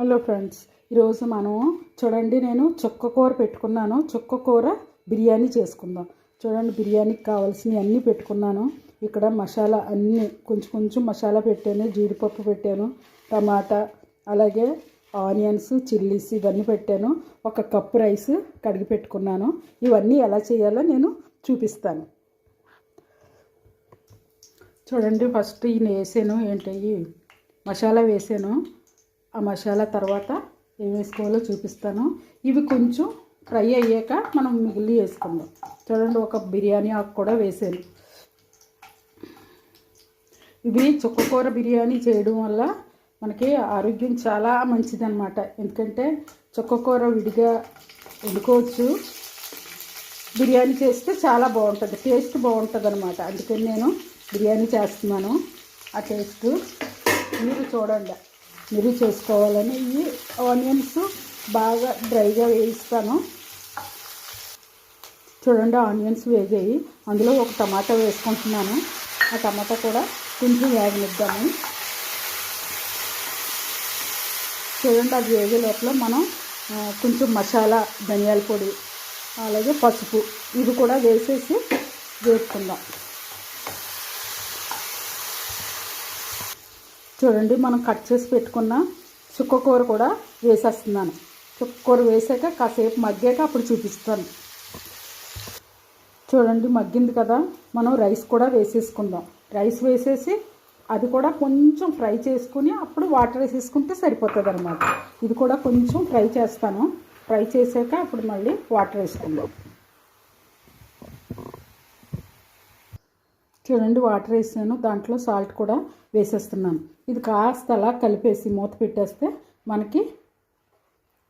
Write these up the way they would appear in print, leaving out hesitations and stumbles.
Hello friends, ఈరోజు మనం చూడండి నేను చుక్క కూర పెట్టుకున్నాను. చుక్క కూర బిర్యానీ చేసుకుందాం. చూడండి, బిర్యానీకి కావాల్సినవి అన్నీ పెట్టుకున్నాను. ఇక్కడ మసాలా అన్నీ కొంచెం మసాలా పెట్టాను. జీడిపప్పు పెట్టాను, టమాటా, అలాగే ఆనియన్స్, చిల్లీస్ ఇవన్నీ పెట్టాను. 1 కప్పు రైస్ కడిగి పెట్టుకున్నాను. ఇవన్నీ ఎలా చేయాలో నేను చూపిస్తాను. చూడండి, ఫస్ట్ ఈ వేసాను, ఏంటి మసాలా వేసాను. ఆ మసాలా తర్వాత ఏం వేసుకోవాలో చూపిస్తాను. ఇవి కొంచెం ఫ్రై అయ్యాక మనం మిగిలి వేసుకుందాం. చూడండి, 1 బిర్యానీ ఆకు కూడా వేసాను. ఇవి చుక్కకూర బిర్యానీ చేయడం వల్ల మనకి ఆరోగ్యం చాలా మంచిదన్నమాట. ఎందుకంటే చుక్కకూర విడిగా వండుకోవచ్చు, బిర్యానీ చేస్తే చాలా బాగుంటుంది, టేస్ట్ బాగుంటుంది అనమాట. అందుకని నేను బిర్యానీ చేస్తున్నాను. ఆ టేస్ట్ మీరు చూడండి, మీరు చేసుకోవాలని. ఈ ఆనియన్స్ బాగా డ్రైగా వేయిస్తాను. చూడండి, ఆనియన్స్ వేగాయి. అందులో 1 టమాటా వేసుకుంటున్నాను. ఆ టమాటా కూడా కొంచెం వేగనిద్దాము. చూడండి, అది వేగే లోపల మనం కొంచెం మసాలా, ధనియాల పొడి, అలాగే పసుపు ఇది కూడా వేసేసి వేసుకుందాం. చూడండి, మనం కట్ చేసి పెట్టుకున్న చుక్కకూర కూడా వేసేస్తున్నాను. చుక్కకూర వేసాక కాసేపు మగ్గాక అప్పుడు చూపిస్తాను. చూడండి, మగ్గింది కదా, మనం రైస్ కూడా వేసేసుకుందాం. రైస్ వేసేసి అది కూడా కొంచెం ఫ్రై చేసుకుని అప్పుడు వాటర్ వేసేసుకుంటే సరిపోతుంది అనమాట. ఇది కూడా కొంచెం ఫ్రై చేస్తాను. ఫ్రై చేసాక అప్పుడు మళ్ళీ వాటర్ వేసుకుందాం. చూడండి, వాటర్ వేసాను, దాంట్లో సాల్ట్ కూడా వేసేస్తున్నాను. ఇది కాస్త అలా కలిపేసి మూత పెట్టేస్తే మనకి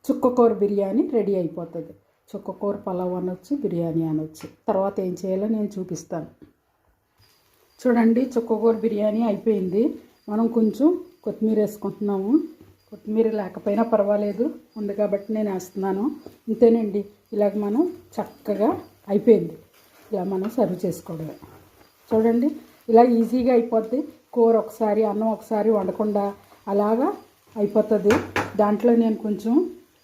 చుక్కకూర బిర్యానీ రెడీ అయిపోతుంది. చుక్కకూర పలావ్ అనొచ్చు, బిర్యానీ అనొచ్చు. తర్వాత ఏం చేయాలో నేను చూపిస్తాను. చూడండి, చుక్కకూర బిర్యానీ అయిపోయింది. మనం కొంచెం కొత్తిమీర వేసుకుంటున్నాము. కొత్తిమీర లేకపోయినా పర్వాలేదు, ఉంది కాబట్టి నేను వేస్తున్నాను. ఇంతేనండి, ఇలాగ మనం చక్కగా అయిపోయింది. ఇలా మనం సర్వ్ చేసుకోవడమే. చూడండి, ఇలా ఈజీగా అయిపోద్ది. కూర ఒకసారి, అన్నం ఒకసారి వండకుండా అలాగా అయిపోతుంది. దాంట్లో నేను కొంచెం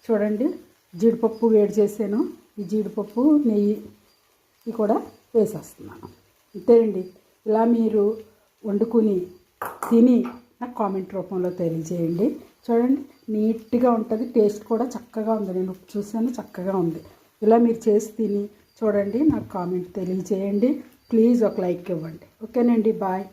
చూడండి జీడిపప్పు వేడి చేసాను. ఈ జీడిపప్పు, నెయ్యి ఇవి కూడా వేసేస్తున్నాను. అంతేనండి, ఇలా మీరు వండుకుని తిని నాకు కామెంట్ రూపంలో తెలియజేయండి. చూడండి, నీట్గా ఉంటుంది, టేస్ట్ కూడా చక్కగా ఉంది. నేను చూసాను, చక్కగా ఉంది. ఇలా మీరు చేసి తిని చూడండి, నాకు కామెంట్ తెలియజేయండి. ప్లీజ్ ఒక లైక్ ఇవ్వండి. ఓకేనండి, బాయ్.